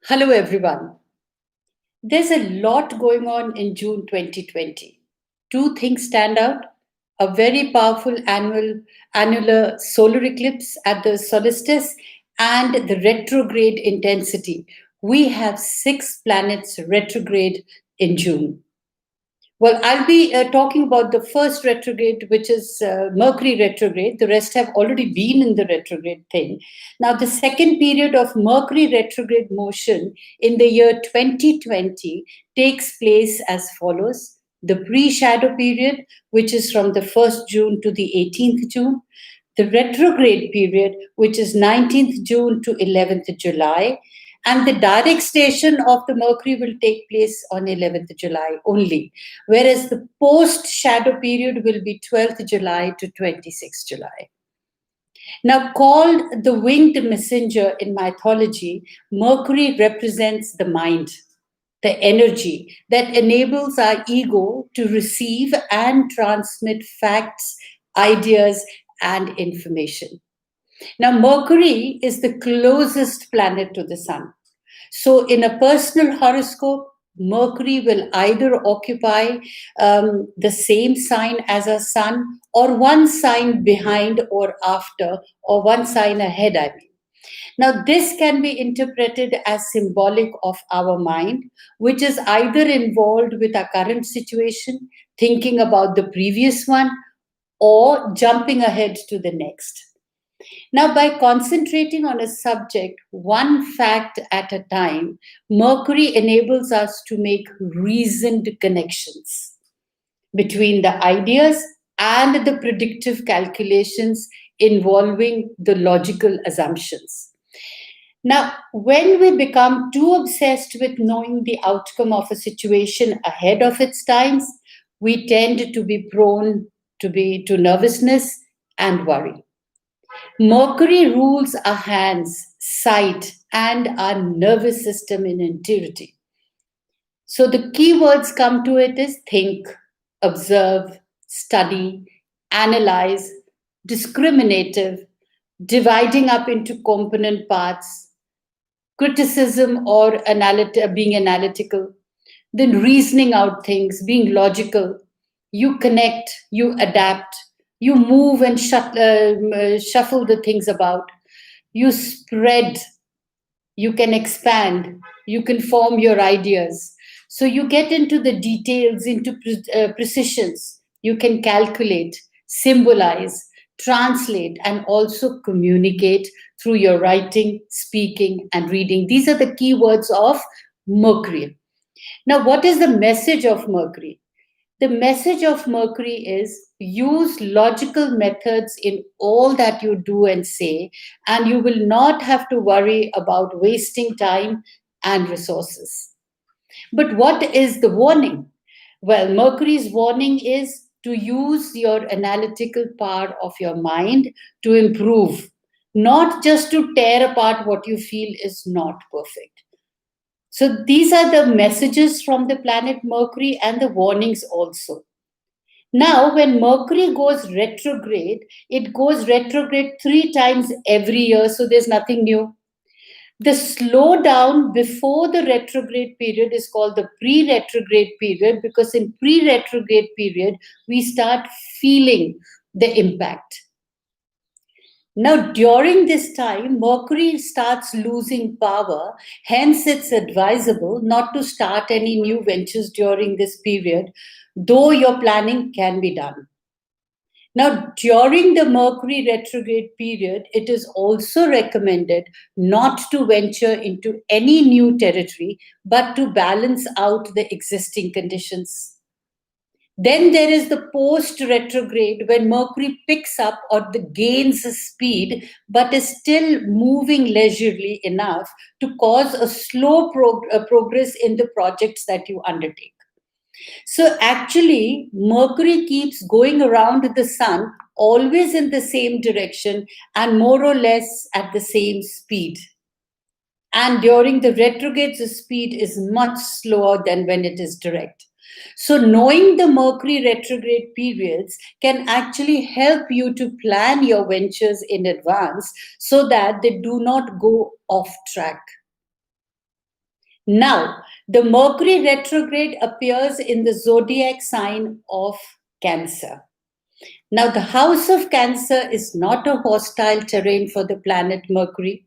Hello, everyone. There's a lot going on in June 2020. Two things stand out: a very powerful annular solar eclipse at the solstice and the retrograde intensity. We have six planets retrograde in June. Well, I'll be talking about the first retrograde, which is Mercury retrograde. The rest have already been in the retrograde thing. Now, the second period of Mercury retrograde motion in the year 2020 takes place as follows: the pre shadow period, which is from the 1st June to the 18th June, the retrograde period, which is 19th June to 11th July, and the direct station of the Mercury will take place on 11th July only, whereas the post shadow period will be 12th July to 26th July. Now, called the winged messenger in mythology, Mercury represents the mind, the energy that enables our ego to receive and transmit facts, ideas, and information. Now, Mercury is the closest planet to the Sun. So, in a personal horoscope, Mercury will either occupy the same sign as a Sun, or one sign behind or after, or one sign ahead, I mean. Now, this can be interpreted as symbolic of our mind, which is either involved with our current situation, thinking about the previous one, or jumping ahead to the next. Now, by concentrating on a subject, one fact at a time, Mercury enables us to make reasoned connections between the ideas and the predictive calculations involving the logical assumptions. Now, when we become too obsessed with knowing the outcome of a situation ahead of its times, we tend to be prone to nervousness and worry. Mercury rules our hands, sight, and our nervous system in entirety. So the key words come to it is think, observe, study, analyze, discriminative, dividing up into component parts, criticism or being analytical, then reasoning out things, being logical. You connect, you adapt, you move and shuffle the things about. You spread, you can expand, you can form your ideas. So you get into the details, into precisions. You can calculate, symbolize, translate, and also communicate through your writing, speaking, and reading. These are the key words of Mercury. Now, what is the message of Mercury? The message of Mercury is use logical methods in all that you do and say, and you will not have to worry about wasting time and resources. But what is the warning? Well, Mercury's warning is to use your analytical power of your mind to improve, not just to tear apart what you feel is not perfect. So these are the messages from the planet Mercury and the warnings also. Now, when Mercury goes retrograde, it goes retrograde three times every year, so there's nothing new. The slowdown before the retrograde period is called the pre retrograde period, because in pre retrograde period, we start feeling the impact. Now, during this time, Mercury starts losing power. Hence, it's advisable not to start any new ventures during this period, though your planning can be done. Now, during the Mercury retrograde period, it is also recommended not to venture into any new territory, but to balance out the existing conditions. Then there is the post retrograde when Mercury picks up or the gains speed, but is still moving leisurely enough to cause a slow progress in the projects that you undertake. So actually, Mercury keeps going around the sun, always in the same direction and more or less at the same speed. And during the retrograde, the speed is much slower than when it is direct. So, knowing the Mercury retrograde periods can actually help you to plan your ventures in advance so that they do not go off track. Now, the Mercury retrograde appears in the zodiac sign of Cancer. Now, the house of Cancer is not a hostile terrain for the planet Mercury.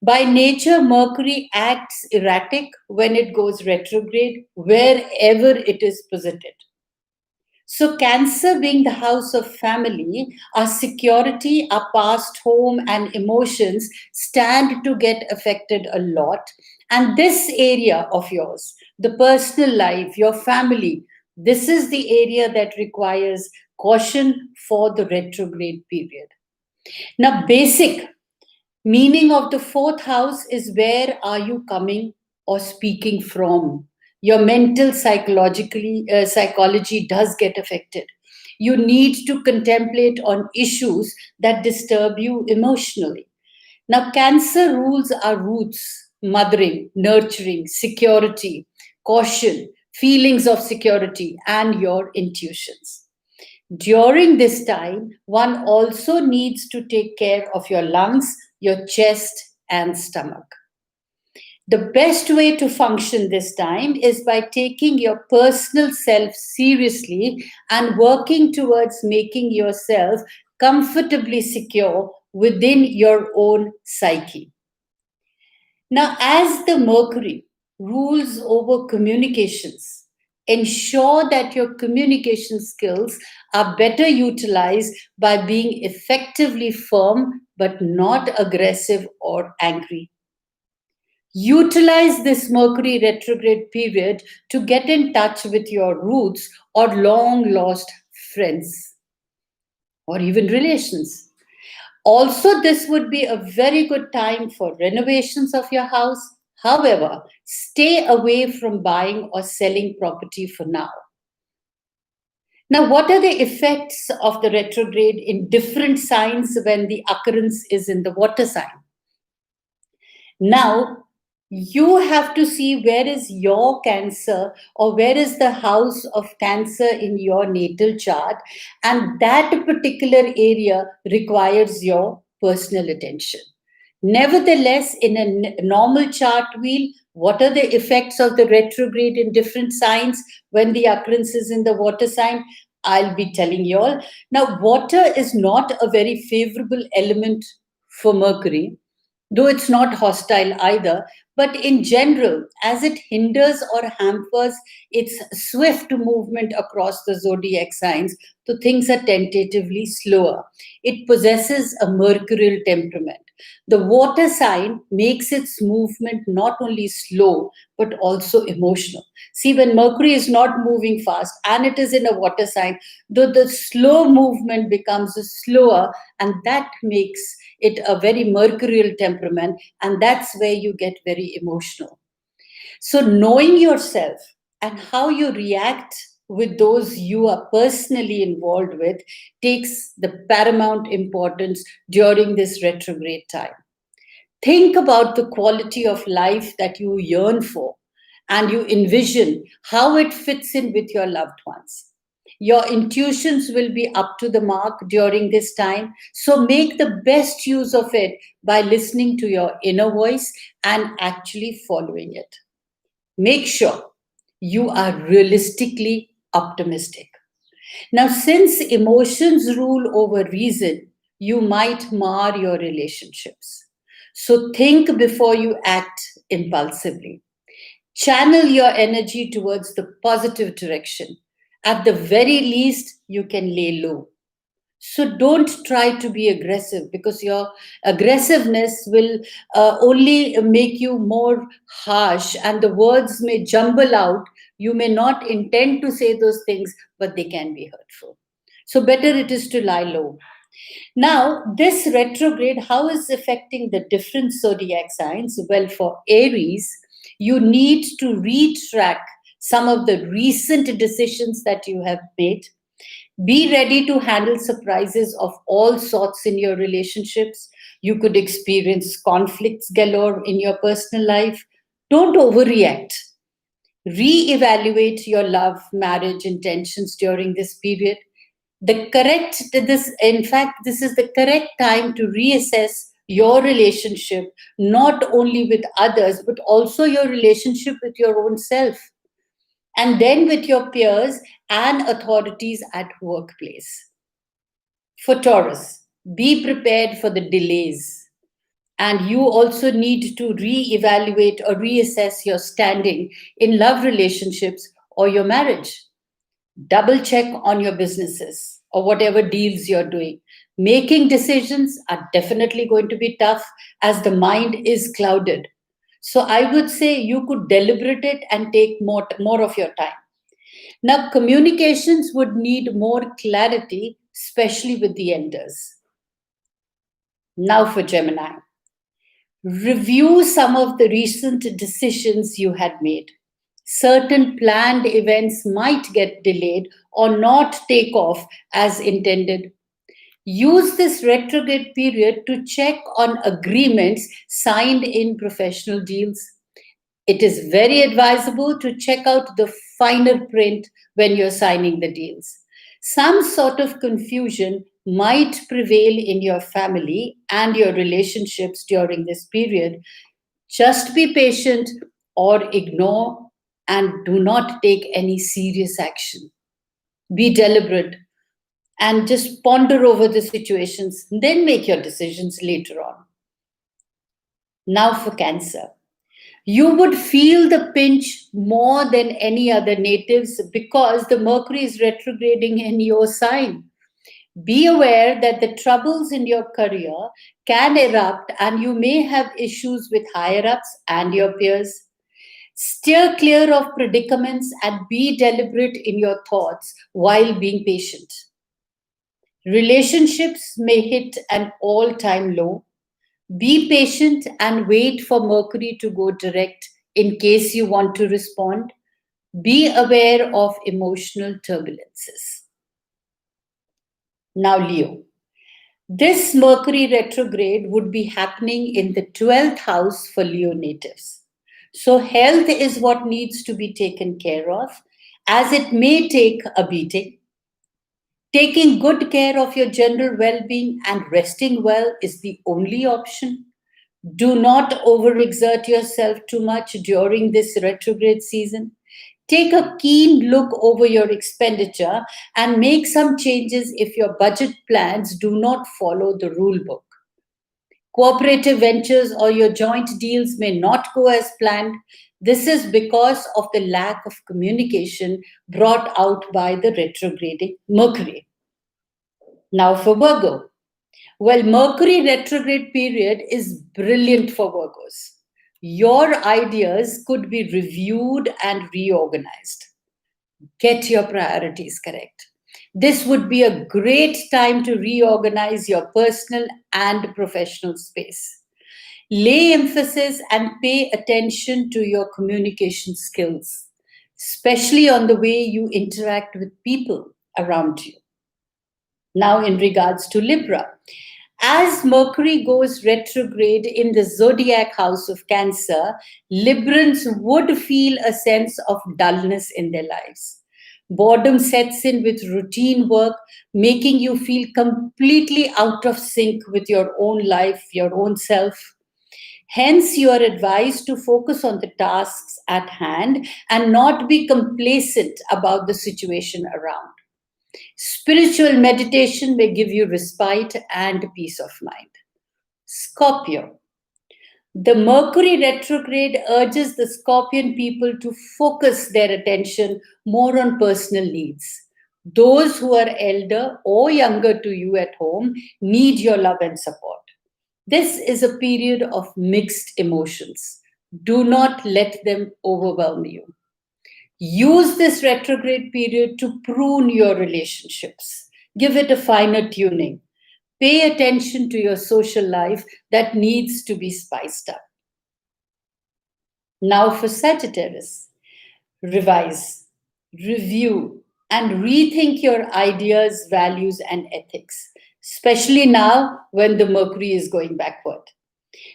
By nature, Mercury acts erratic when it goes retrograde, wherever it is posited. So, Cancer being the house of family, our security, our past home, and emotions stand to get affected a lot. And this area of yours, the personal life, your family, this is the area that requires caution for the retrograde period. Now, basic meaning of the fourth house is where are you coming or speaking from? Your mental psychology does get affected. You need to contemplate on issues that disturb you emotionally. Now, Cancer rules our roots, mothering, nurturing, security, caution, feelings of security, and your intuitions. During this time, one also needs to take care of your lungs, your chest, and stomach. The best way to function this time is by taking your personal self seriously and working towards making yourself comfortably secure within your own psyche. Now, as the Mercury rules over communications, ensure that your communication skills are better utilized by being effectively firm but not aggressive or angry. Utilize this Mercury retrograde period to get in touch with your roots or long lost friends or even relations. Also, this would be a very good time for renovations of your house. However, stay away from buying or selling property for now. Now, what are the effects of the retrograde in different signs when the occurrence is in the water sign? Now, you have to see where is your Cancer or where is the house of Cancer in your natal chart, and that particular area requires your personal attention. Nevertheless, in a normal chart wheel, what are the effects of the retrograde in different signs when the occurrence is in the water sign? I'll be telling you all. Now, water is not a very favorable element for Mercury, though it's not hostile either. But in general, as it hinders or hampers its swift movement across the zodiac signs, so things are tentatively slower. It possesses a mercurial temperament. The water sign makes its movement not only slow but also emotional. See, when Mercury is not moving fast and it is in a water sign, though the slow movement becomes slower, and that makes it a very mercurial temperament, and that's where you get very emotional. So, knowing yourself and how you react with those you are personally involved with takes the paramount importance during this retrograde time. Think about the quality of life that you yearn for and you envision how it fits in with your loved ones. Your intuitions will be up to the mark during this time, so make the best use of it by listening to your inner voice and actually following it. Make sure you are realistically optimistic. Now, since emotions rule over reason, you might mar your relationships. So think before you act impulsively. Channel your energy towards the positive direction. At the very least, you can lay low. So don't try to be aggressive, because your aggressiveness will only make you more harsh and the words may jumble out. You may not intend to say those things, but they can be hurtful. So better it is to lie low. Now, this retrograde, how is affecting the different zodiac signs? Well, for Aries, you need to retrack some of the recent decisions that you have made. Be ready to handle surprises of all sorts in your relationships. You could experience conflicts galore in your personal life. Don't overreact. Re-evaluate your love, marriage intentions during this period. This is the correct time to reassess your relationship, not only with others, but also your relationship with your own self, and then with your peers and authorities at workplace. For Taurus, be prepared for the delays. And you also need to re-evaluate or reassess your standing in love relationships or your marriage. Double check on your businesses or whatever deals you're doing. Making decisions are definitely going to be tough as the mind is clouded. So I would say you could deliberate it and take more of your time. Now, communications would need more clarity, especially with the elders. Now for Gemini. Review some of the recent decisions you had made. Certain planned events might get delayed or not take off as intended. Use this retrograde period to check on agreements signed in professional deals. It is very advisable to check out the finer print when you're signing the deals. Some sort of confusion might prevail in your family and your relationships during this period. Just be patient or ignore and do not take any serious action. Be deliberate and just ponder over the situations, then make your decisions later on. Now for Cancer. You would feel the pinch more than any other natives because the Mercury is retrograding in your sign. Be aware that the troubles in your career can erupt and you may have issues with higher ups and your peers. Steer clear of predicaments and be deliberate in your thoughts while being patient. Relationships may hit an all time low. Be patient and wait for Mercury to go direct in case you want to respond. Be aware of emotional turbulences. Now, Leo. This Mercury retrograde would be happening in the 12th house for Leo natives. So, health is what needs to be taken care of, as it may take a beating. Taking good care of your general well being and resting well is the only option. Do not overexert yourself too much during this retrograde season. Take a keen look over your expenditure and make some changes if your budget plans do not follow the rule book. Cooperative ventures or your joint deals may not go as planned. This is because of the lack of communication brought out by the retrograding Mercury. Now for Virgo. Well, Mercury retrograde period is brilliant for Virgos. Your ideas could be reviewed and reorganized. Get your priorities correct. This would be a great time to reorganize your personal and professional space. Lay emphasis and pay attention to your communication skills, especially on the way you interact with people around you. Now, in regards to Libra, as Mercury goes retrograde in the zodiac house of Cancer, Librans would feel a sense of dullness in their lives. Boredom sets in with routine work, making you feel completely out of sync with your own life, your own self. Hence, you are advised to focus on the tasks at hand and not be complacent about the situation around. Spiritual meditation may give you respite and peace of mind. Scorpio. The Mercury retrograde urges the Scorpion people to focus their attention more on personal needs. Those who are elder or younger to you at home need your love and support. This is a period of mixed emotions. Do not let them overwhelm you. Use this retrograde period to prune your relationships. Give it a finer tuning. Pay attention to your social life that needs to be spiced up. Now for Sagittarius. Revise, review, and rethink your ideas, values, and ethics, especially now when the Mercury is going backward.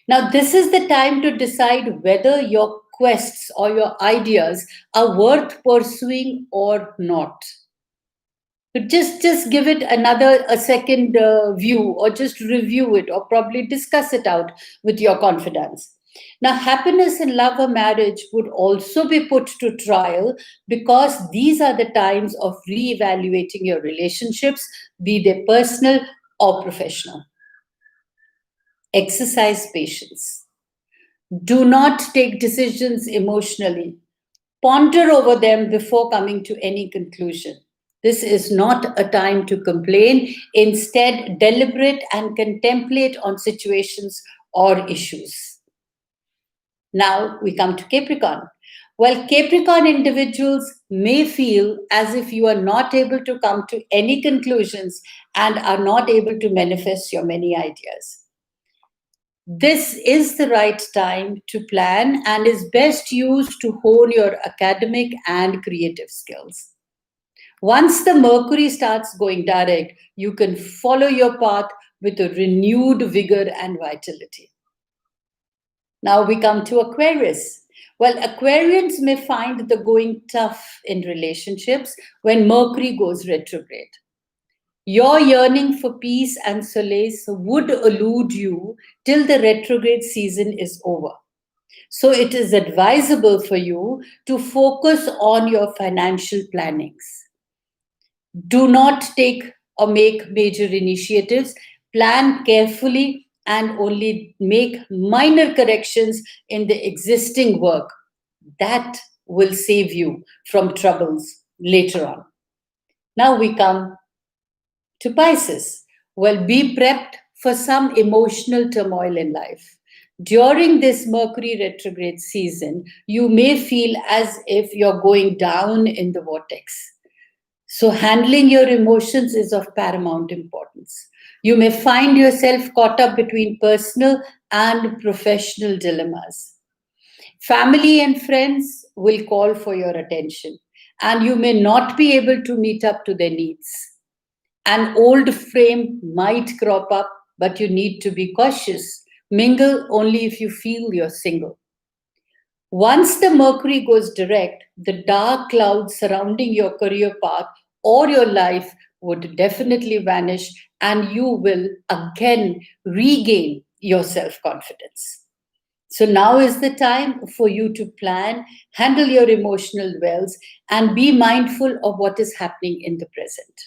Now, this is the time to decide whether your quests or your ideas are worth pursuing or not. Just give it a second view, or just review it, or probably discuss it out with your confidants. Now, happiness in love or marriage would also be put to trial, because these are the times of reevaluating your relationships, be they personal or professional. Exercise patience. Do not take decisions emotionally. Ponder over them before coming to any conclusion. This is not a time to complain. Instead, deliberate and contemplate on situations or issues. Now we come to Capricorn. Well, Capricorn individuals may feel as if you are not able to come to any conclusions and are not able to manifest your many ideas. This is the right time to plan and is best used to hone your academic and creative skills. Once the Mercury starts going direct, you can follow your path with a renewed vigor and vitality. Now we come to Aquarius. Well, Aquarians may find the going tough in relationships when Mercury goes retrograde. Your yearning for peace and solace would elude you till the retrograde season is over. So it is advisable for you to focus on your financial plannings. Do not take or make major initiatives. Plan carefully and only make minor corrections in the existing work. That will save you from troubles later on. Now we come to Pisces. Well, be prepped for some emotional turmoil in life. During this Mercury retrograde season, you may feel as if you're going down in the vortex. So, handling your emotions is of paramount importance. You may find yourself caught up between personal and professional dilemmas. Family and friends will call for your attention, and you may not be able to meet up to their needs. An old frame might crop up, but you need to be cautious. Mingle only if you feel you're single. Once the Mercury goes direct, the dark clouds surrounding your career path or your life would definitely vanish, and you will again regain your self confidence. So now is the time for you to plan, handle your emotional wells, and be mindful of what is happening in the present.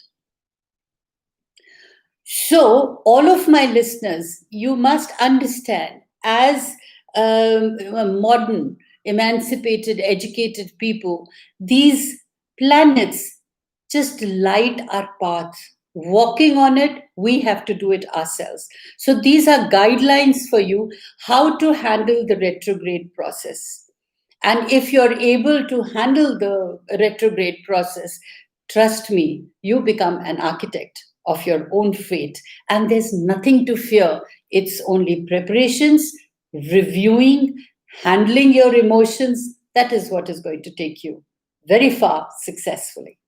So, all of my listeners, you must understand, as modern, emancipated, educated people, these planets just light our path. Walking on it, we have to do it ourselves. So, these are guidelines for you how to handle the retrograde process. And if you're able to handle the retrograde process, trust me, you become an architect of your own fate. And there's nothing to fear. It's only preparations, reviewing, handling your emotions. That is what is going to take you very far successfully.